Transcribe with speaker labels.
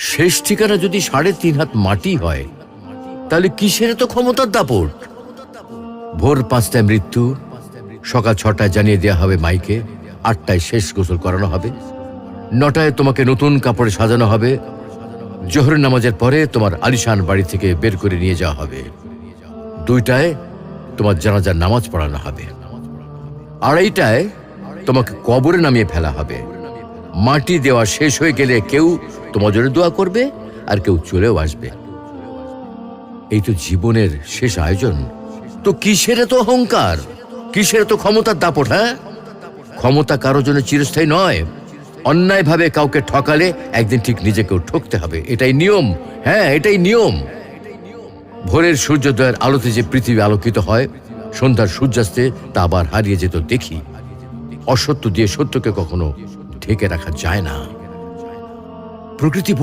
Speaker 1: শেষ ঠিকানা যদি ৩.৫ হাত মাটি হয়, তাহলে কিসের এত ক্ষমতার দাপট? ভোর ৫টায় মৃত্যু, সকাল ৬টায় জানিয়ে দেওয়া হবে মাইকে, ৮টায় শেষ গোসল করানো হবে, ৯টায় তোমাকে নতুন কাপড়ে সাজানো হবে, জোহরের নামাজের পরে তোমার আলিশান বাড়ি থেকে বের করে নিয়ে যাওয়া হবে, ২টায় তোমার জানাজার নামাজ পড়ানো হবে, ২:৩০টায় তোমাকে কবরে নামিয়ে ফেলা হবে। মাটি দেওয়া শেষ হয়ে গেলে কেউ তোমার জন্য দোয়া করবে, আর কেউ চলেও আসবে। এই তো জীবনের শেষ আয়োজন। তো কিসের এত অহংকার, কিসের এত ক্ষমতার দাপট? হ্যাঁ, ক্ষমতা কারোর জন্য চিরস্থায়ী নয়। অন্যায়ভাবে কাউকে ঠকালে একদিন ঠিক নিজেকেও ঠকতে হবে, এটাই নিয়ম। হ্যাঁ, এটাই নিয়ম। ভোরের সূর্যোদয়ের আলোতে যে পৃথিবী আলোকিত হয়, সন্ধ্যার সূর্যাস্তে তা আবার হারিয়ে যেত দেখি। অসত্য দিয়ে সত্যকে কখনো ঢেকে রাখা যায় না। প্রকৃতি